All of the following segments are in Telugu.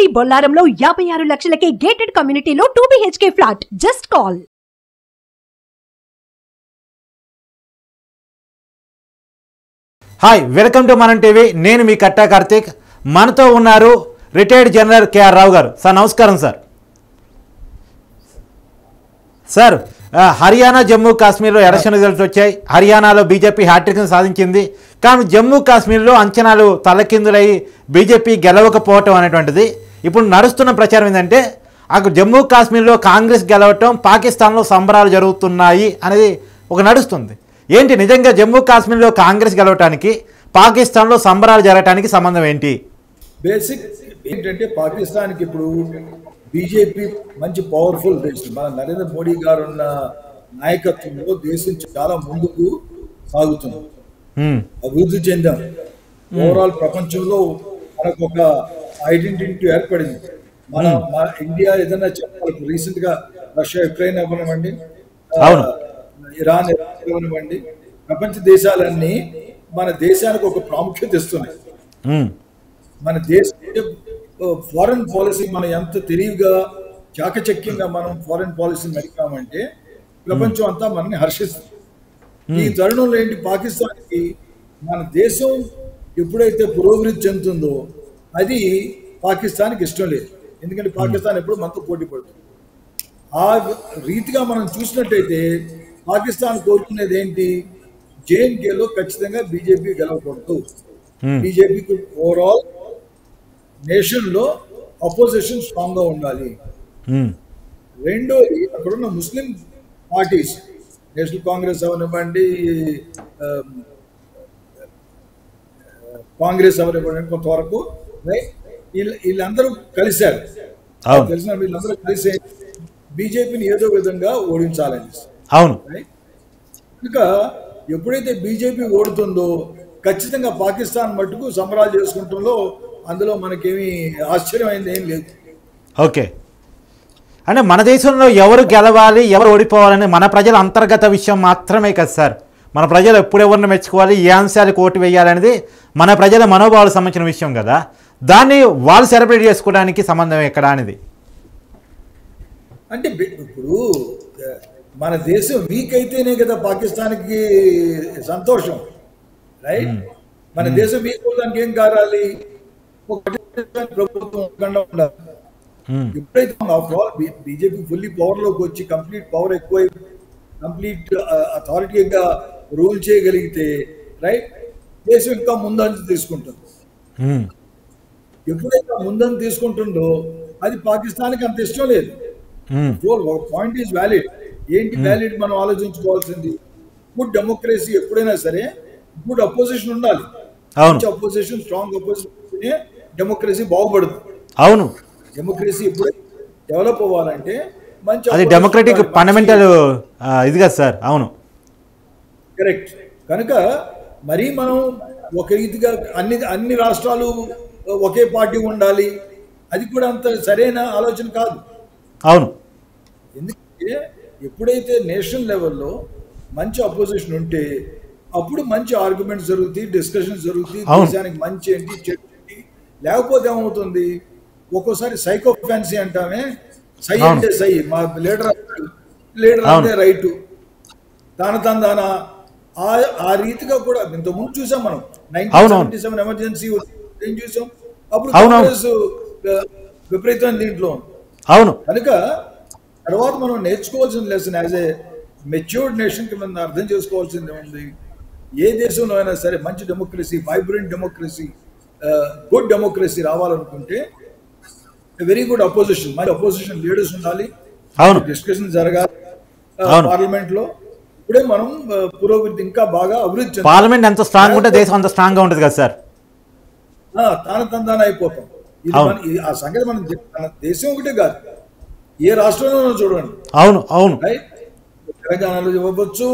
మీ బొల్లారంలో 56 లక్షలకే గేటెడ్ కమ్యూనిటీలో 2 BHK flat. Just call. Hi, welcome to మనం టీవీ. నేను మీ కట్టా కార్తీక్. మనతో ఉన్నారు రిటైర్డ్ జనరల్ కేఆర్ రావు గారు. సార్ నమస్కారం సార్. సార్, హర్యానా జమ్మూ కాశ్మీర్లో ఎలక్షన్ రిజల్ట్స్ వచ్చాయి. హర్యానాలో బీజేపీ హ్యాట్రిక్ను సాధించింది. కానీ జమ్మూ కాశ్మీర్లో అంచనాలు తలకిందులై బీజేపీ గెలవకపోవటం అనేటువంటిది ఇప్పుడు నడుస్తున్న ప్రచారం ఏంటంటే అక్కడ జమ్మూ కాశ్మీర్లో కాంగ్రెస్ గెలవటం, పాకిస్తాన్లో సంబరాలు జరుగుతున్నాయి అనేది ఒక నడుస్తుంది. ఏంటి నిజంగా జమ్మూ కాశ్మీర్లో కాంగ్రెస్ గెలవటానికి పాకిస్తాన్లో సంబరాలు జరగటానికి సంబంధం ఏంటి? బేసిక్ ఏంటంటే పాకిస్తాన్కి ఇప్పుడు బీజేపీ మంచి పవర్ఫుల్ దేశం. మన నరేంద్ర మోడీ గారు ఉన్న నాయకత్వంలో దేశం చాలా ముందుకు సాగుతుంది, అభివృద్ధి చెందాం. ఓవరాల్ ప్రపంచంలో మనకు ఒక ఐడెంటిటీ ఏర్పడింది. మన ఇండియా ఏదైనా చెప్పాలి, రీసెంట్ గా రష్యా యుక్రెయిన్ అవ్వనివ్వండి, ఇరాన్ అవ్వనివ్వండి, ప్రపంచ దేశాలన్నీ మన దేశానికి ఒక ప్రాముఖ్యత ఇస్తున్నాయి. మన దేశ ఫారెన్ పాలసీ మనం ఎంత తెలివిగా చాకచక్యంగా మనం ఫారెన్ పాలసీ నడిపామంటే ప్రపంచం అంతా మనల్ని హర్షిస్తుంది. ఈ తరుణంలో ఏంటి, పాకిస్తాన్కి మన దేశం ఎప్పుడైతే పురోభివృద్ధి చెందుతుందో అది పాకిస్తాన్కి ఇష్టం లేదు. ఎందుకంటే పాకిస్తాన్ ఎప్పుడు మనతో పోటీ పడుతుంది. ఆ రీతిగా మనం చూసినట్టయితే పాకిస్తాన్ కోరుకునేది ఏంటి, జేఎన్కేలో ఖచ్చితంగా బీజేపీ గెలవకూడదు. బీజేపీకి ఓవరాల్ నేషన్ లో అపోజిషన్ స్ట్రాంగ్ గా ఉండాలి. రెండోది అక్కడున్న ముస్లిం పార్టీస్, నేషనల్ కాంగ్రెస్ అవనివ్వండి, కాంగ్రెస్ అవనివ్వండి, కొంతవరకు వీళ్ళందరూ కలిశారు. తెలిసిన వీళ్ళందరూ కలిసి బీజేపీని ఏదో విధంగా ఓడించాలని. అవును, కనుక ఎప్పుడైతే బీజేపీ ఓడుతుందో ఖచ్చితంగా పాకిస్తాన్ మట్టుకు సంబరాలు చేసుకుంటుందో అందులో మనకేమీ ఆశ్చర్యమైంది ఏం లేదు. ఓకే, అంటే మన దేశంలో ఎవరు గెలవాలి ఎవరు ఓడిపోవాలని మన ప్రజల అంతర్గత విషయం మాత్రమే కదా సార్. మన ప్రజలు ఎప్పుడెవరిని మెచ్చుకోవాలి, ఏ అంశాలకు ఓటు వేయాలనేది మన ప్రజల మనోభావాలకు సంబంధించిన విషయం కదా. దాన్ని వాళ్ళు సెలబ్రేట్ చేసుకోవడానికి సంబంధం ఎక్కడ అనేది. అంటే ఇప్పుడు మన దేశం వీక్ అయితేనే కదా పాకిస్తాన్కి సంతోషం, రైట్? మన దేశం వీక్ అవడానికి ఏం కావాలి, ప్రభుత్వం ఉండాలి. ఎప్పుడైతే బీజేపీ ఫుల్లీ పవర్ లోకి వచ్చి కంప్లీట్ పవర్ ఎక్కువై కంప్లీట్ అథారిటీగా రూల్ చేయగలిగితే రైట్ దేశం ఇంకా ముందంజ తీసుకుంటుంది. ఎప్పుడైతే ముందంజ తీసుకుంటుందో అది పాకిస్తాన్కి అంత ఇష్టం లేదు. Point is valid. ఏంటి వ్యాలిడ్ మనం ఆలోచించుకోవాల్సింది, గుడ్ డెమోక్రసీ ఎప్పుడైనా సరే గుడ్ అపోజిషన్ ఉండాలి. అపోజిషన్, స్ట్రాంగ్ అపోజిషన్ డెమోక్రసీ బాగుపడుతుంది. అవును, డెమోక్రసీ ఎప్పుడు డెవలప్ అవ్వాలంటే మంచి అది డెమోక్రటిక్ ఫండమెంటల్ ఇది కదా సార్. అవును, కరెక్ట్. కనుక మరి మనం ఒక రీతిగా అన్ని రాష్ట్రాలు ఒకే పార్టీ ఉండాలి, అది కూడా అంత సరైన ఆలోచన కాదు. అవును, ఎందుకంటే ఎప్పుడైతే నేషనల్ లెవెల్లో మంచి అపోజిషన్ ఉంటే అప్పుడు మంచి ఆర్గ్యుమెంట్స్ జరుగుతాయి, డిస్కషన్స్ జరుగుతాయి, దేశానికి మంచి ఏంటి చెడు ఏంటి. లేకపోతే ఏమవుతుంది, ఒక్కోసారి సైకో ఫ్యాన్సీ అంటామే, సై అంటే సై, మా లీడర్ అంటే రైటు, దానా ఆ రీతిగా కూడా ఇంతకుముందు చూసాం మనం. 1977 ఎమర్జెన్సీ ఏం చూసాం, అప్పుడు కాంగ్రెస్ విపరీతమైన దీంట్లో. అవును, కనుక తర్వాత మనం నేర్చుకోవాల్సిన lesson as a matured nation కి మనం అర్థం చేసుకోవాల్సింది ఉంది. ఏ దేశంలో అయినా సరే మంచి democracy, vibrant democracy, good democracy రావాలనుకుంటే వెరీ గుడ్ అపోజిషన్, మరి అపోజిషన్ లీడర్స్ ఉండాలి, డిస్కషన్ జరగాలి పార్లమెంట్ లో. ఇప్పుడే మనం పురోగతి ఇంకా బాగా అభివృద్ధి, పార్లమెంట్ ఎంత స్ట్రాంగ్ ఉంటే దేశం అంత స్ట్రాంగ్ గా ఉంటుంది కదా సార్. తాన అయిపోతాం. ఆ సంగతి మన దేశం ఒకటే కాదు, ఏ రాష్ట్రంలోనూ చూడండి. అవును అవును, తెలంగాణలో ఇవ్వచ్చు,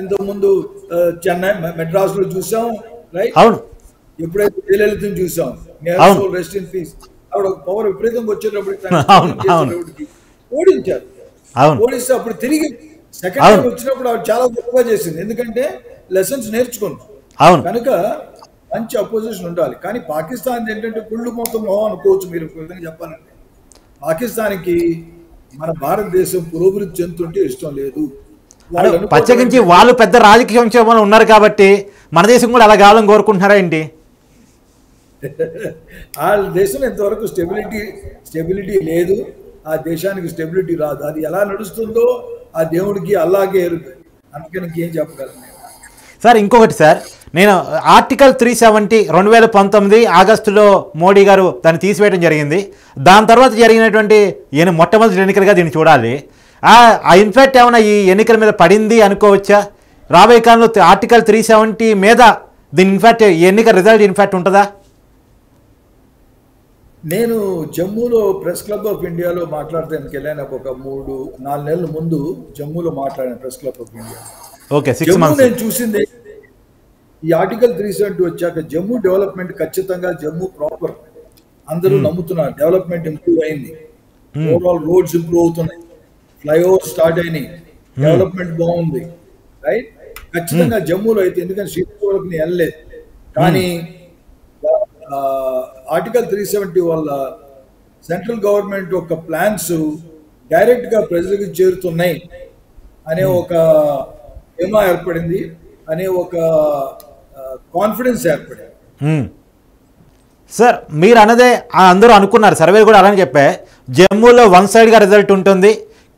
ఇంతకుముందు చెన్నై మెడ్రాస్ లో చూసాం, రైట్? అవును, ఎప్పుడైతే జయలలితని చూసాం, రెస్ట్ ఇన్ పీస్, ఆవిడ పవర్ విపరీతంగా వచ్చేటప్పుడు ఓడించారు. ఓడిస్తే అప్పుడు తిరిగి సెకండ్ టైం వచ్చినప్పుడు ఆవిడ చాలా గొప్పగా చేసింది, ఎందుకంటే లెసన్స్ నేర్చుకుంది. కనుక మంచి అపోజిషన్ ఉండాలి. కానీ పాకిస్తాన్ ఏంటంటే కుళ్ళు మొత్తం మొహం అనుకోవచ్చు మీరు విధంగా చెప్పాలంటే. పాకిస్తాన్కి మన భారతదేశం పురోభివృద్ధి చెందుతుంటే ఇష్టం లేదు. ప్రత్యేకించి వాళ్ళు పెద్ద రాజకీయ సంక్షేమంలో ఉన్నారు కాబట్టి మన దేశం కూడా అలా కావాలని కోరుకుంటున్నారా ఏంటి? వాళ్ళ దేశంలో ఇంతవరకు స్టెబిలిటీ లేదు. ఆ దేశానికి స్టెబిలిటీ రాదు. అది ఎలా నడుస్తుందో ఆ దేవుడికి అల్లాగే ఎరుగు. అందుకని ఏం చెప్పగలను సార్. ఇంకొకటి సార్, నేను ఆర్టికల్ 370 2019 ఆగస్టులో మోడీ గారు దాన్ని తీసివేయడం జరిగింది. దాని తర్వాత జరిగినటువంటి మొట్టమొదటి ఎన్నికలుగా దీన్ని చూడాలి. ఆ ఇన్ఫాక్ట్ ఏమైనా ఈ ఎన్నికల మీద పడింది అనుకోవచ్చా? రాబోయే కాలంలో ఆర్టికల్ 370 మీద దీని ఇన్ఫాక్ట్ ఎన్నిక రిజల్ట్ ఇన్ఫాక్ట్ ఉంటుందా? నేను జమ్మూలో ప్రెస్ క్లబ్ ఆఫ్ ఇండియాలో మాట్లాడతానికి వెళ్ళాను. ఒక 3-4 నెలల ముందు జమ్మూలో మాట్లాడాను press club of India. Okay, 6 months. నేను చూసింది ఈ ఆర్టికల్ 370 వచ్చాక జమ్మూ డెవలప్మెంట్ ఖచ్చితంగా జమ్మూ ప్రాపర్ అందరూ నమ్ముతున్నారు. డెవలప్మెంట్ ఇంప్రూవ్ అయింది. ఓవరాల్ రోడ్స్ ఇంప్రూవ్ అవుతున్నాయి, ఫ్లైఓవర్ స్టార్ట్ అయినాయి, డెవలప్మెంట్ బాగుంది. రైట్, ఖచ్చితంగా జమ్మూలో అయితే. ఎందుకంటే శ్రీనగర్కి నేను వెళ్ళలేదు. కానీ ఆర్టికల్ 370 వల్ల సెంట్రల్ గవర్నమెంట్ యొక్క ప్లాన్స్ డైరెక్ట్ గా ప్రజలకు చేరుతున్నాయి అనే ఒక ఏమా ఏర్పడింది, అనే ఒక కాన్ఫిడెన్స్ ఏర్పడింది. సార్, మీరు అన్నదే అందరూ అనుకున్నారు, సర్వే కూడా అలానే చెప్పే. జమ్మూలో వన్ సైడ్గా రిజల్ట్ ఉంటుంది,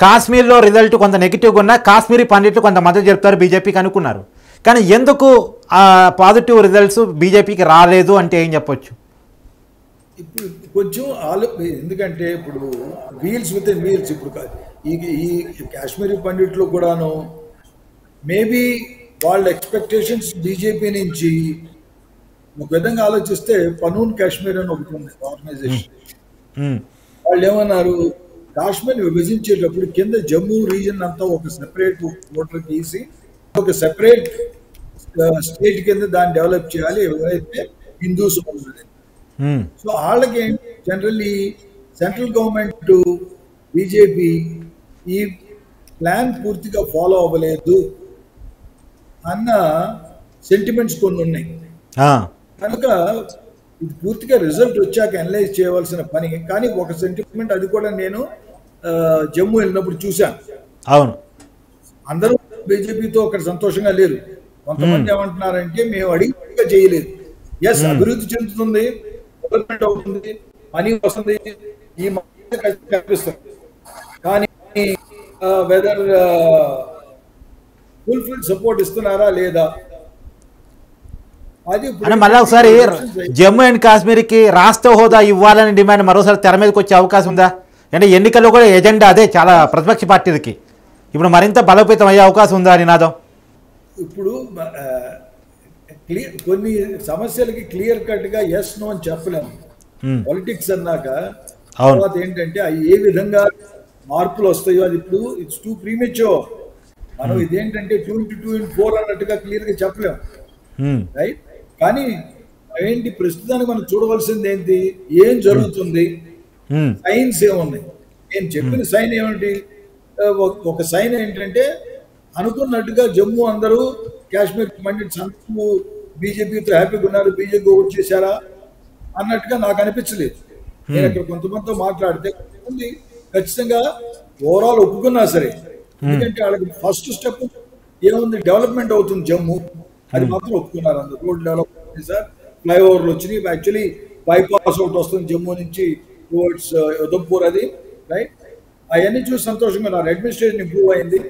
కాశ్మీర్లో రిజల్ట్ కొంత నెగిటివ్గా ఉన్నా కాశ్మీరీ పండిట్లు కొంత మద్దతు చెప్తారు బీజేపీకి అనుకున్నారు. కానీ ఎందుకు ఆ పాజిటివ్ రిజల్ట్స్ బీజేపీకి రాలేదు అంటే ఏం చెప్పొచ్చు? ఇప్పుడు కొంచెం ఎందుకంటే ఇప్పుడు వీల్స్ విత్ ఇన్ వీల్స్. ఇప్పుడు ఈ కాశ్మీరీ పండిట్లు కూడాను మేబీ వాళ్ళ ఎక్స్పెక్టేషన్స్ బీజేపీ నుంచి ఒక విధంగా ఆలోచిస్తే పనూన్ కాశ్మీర్ అని ఒకటి ఉంది ఆర్గనైజేషన్. వాళ్ళు ఏమన్నారు, కాశ్మీర్ విభజించేటప్పుడు కింద జమ్మూ రీజన్ అంతా ఒక సెపరేట్ ఓటర్ తీసి ఒక సెపరేట్ స్టేట్ కింద దాన్ని డెవలప్ చేయాలి ఎవరైతే హిందూస్ ఉంటుంది. సో వాళ్ళకి జనరల్లీ సెంట్రల్ గవర్నమెంట్ బీజేపీ ఈ ప్లాన్ పూర్తిగా ఫాలో అవ్వలేదు అన్న సెంటిమెంట్స్ కొన్ని ఉన్నాయి. కనుక ఇది పూర్తిగా రిజల్ట్ వచ్చాక అనలైజ్ చేయవలసిన పని. కానీ ఒక సెంటిమెంట్, అది కూడా నేను జమ్మూ వెళ్ళినప్పుడు చూశాను. అవును, అందరూ బీజేపీతో అక్కడ సంతోషంగా లేరు. కొంతమంది ఏమంటున్నారంటే మేము అడిగిగా చేయలేదు. ఎస్, అభివృద్ధి చెందుతుంది, డెవలప్మెంట్ అవుతుంది, పని వస్తుంది, ఈ కనిపిస్తుంది. కానీ వెదర్ ఫుల్ఫిల్ సపోర్ట్ ఇస్తున్నారా లేదా అది. మళ్ళీ ఒకసారి జమ్మూ అండ్ కాశ్మీర్కి రాష్ట్ర హోదా ఇవ్వాలని డిమాండ్ మరోసారి తెర మీదకి వచ్చే అవకాశం ఉందా? అంటే ఎన్నికల్లో కూడా ఎజెండా అదే చాలా ప్రతిపక్ష పార్టీలకి. ఇప్పుడు మరింత బలోపేతం అయ్యే అవకాశం ఉందా నినాదం? ఇప్పుడు కొన్ని సమస్యలకి క్లియర్ కట్ గా ఎస్ నో అని చెప్పలేము. పాలిటిక్స్ అన్నాక తర్వాత ఏంటంటే అవి ఏ విధంగా మార్పులు వస్తాయో అది ఇప్పుడు ఇట్స్ టూ ప్రీమెచ్యూర్. మనం ఇదేంటంటే 2-4 అన్నట్టుగా క్లియర్ గా చెప్పలేము. రైట్, కానీ ఏంటి ప్రస్తుతానికి మనం చూడవలసింది ఏంటి, ఏం జరుగుతుంది, సైన్స్ ఏమున్నాయి. నేను చెప్పిన సైన్ ఏమిటి, ఒక సైన్ ఏంటంటే అనుకున్నట్టుగా జమ్మూ అందరూ కాశ్మీర్ పండిట్స్ అందరూ బీజేపీతో హ్యాపీగా ఉన్నారు, బీజేపీ ఓట్ చేశారా అన్నట్టుగా నాకు అనిపించలేదు. నేను అక్కడ కొంతమందితో మాట్లాడితే కొంతమంది ఖచ్చితంగా ఓవరాల్ ఒప్పుకున్నా సరే, ఎందుకంటే వాళ్ళకి ఫస్ట్ స్టెప్ ఏముంది, డెవలప్మెంట్ అవుతుంది జమ్మూ, అది మాత్రం ఒప్పుకున్నారు. అందరు రోడ్ డెవలప్మెంట్ సార్, ఫ్లైఓవర్లు వచ్చినాయి, యాక్చువల్లీ బైపాస్ ఒకటి వస్తుంది జమ్మూ నుంచి టువర్డ్స్ ఉదంపూర్, అది రైట్. అవన్నీ చూసి సంతోషంగా ఉన్నారు. అడ్మినిస్ట్రేషన్ ఇంప్రూవ్ అయింది,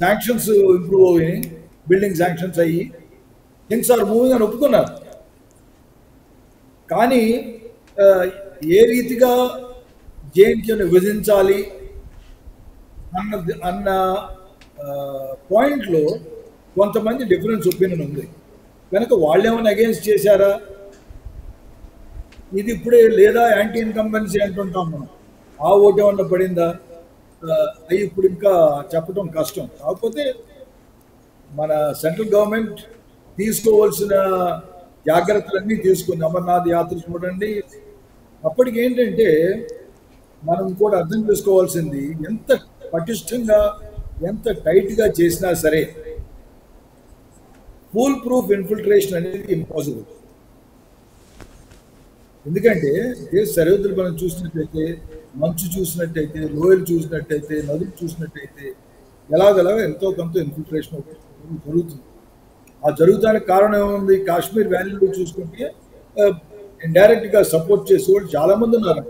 శాంక్షన్స్ ఇంప్రూవ్ అయ్యాయి, బిల్డింగ్ శాంక్షన్స్ అయ్యి థింగ్స్ ఆర్ మూవింగ్ అని ఒప్పుకున్నారు. కానీ ఏ రీతిగా జేఎన్కేను విభజించాలి అన్న పాయింట్లో కొంతమంది డిఫరెన్స్ ఒపీనియన్ ఉంది. కనుక వాళ్ళు ఏమైనా అగేన్స్ట్ చేశారా, ఇది ఇప్పుడే లేదా యాంటీ ఇన్కంబెన్సీ అంటుంటాం మనం, ఆ ఓటు ఏమన్నా పడిందా, అవి ఇప్పుడు ఇంకా చెప్పడం కష్టం. కాకపోతే మన సెంట్రల్ గవర్నమెంట్ తీసుకోవాల్సిన జాగ్రత్తలన్నీ తీసుకుంది. అమర్నాథ్ యాత్ర చూడండి, అప్పటికి ఏంటంటే మనం కూడా అర్థం చేసుకోవాల్సింది, ఎంత పటిష్టంగా ఎంత టైట్గా చేసినా సరే ఫుల్ ప్రూఫ్ ఇన్ఫిల్ట్రేషన్ అనేది ఇంపాసిబుల్. ఎందుకంటే దేశ సరిహద్దులు మనం చూసినట్టయితే, మంచు చూసినట్టయితే, లోయలు చూసినట్టయితే, నదులు చూసినట్టయితే ఎలాగలా ఎంతో కొంత ఇన్ఫిల్ట్రేషన్ జరుగుతుంది. ఆ జరుగుతానికి కారణం ఏముంది? కాశ్మీర్ వ్యాలీలో చూసుకుంటే ఇండైరెక్ట్గా సపోర్ట్ చేసేవాళ్ళు చాలామంది ఉన్నారు.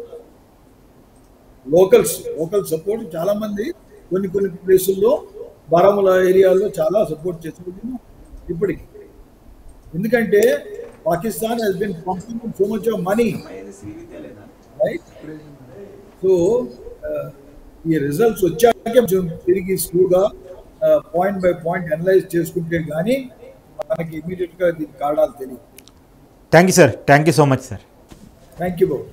లోకల్ సపోర్ట్ చాలామంది కొన్ని ప్లేసుల్లో బారాముల్లా ఏరియాలో చాలా సపోర్ట్ చేసేవాళ్ళు ఇప్పటికి. ఎందుకంటే Pakistan has been pumping so much of money, right? So ఈ రిజల్ట్స్ వచ్చాక తిరిగి స్లోగా పాయింట్ బై పాయింట్ అనలైజ్ చేసుకుంటే కానీ మనకి ఇమీడియట్గా దీని కారణాలు తెలియదు. Thank you sir, thank you so much sir. Thank you Babu.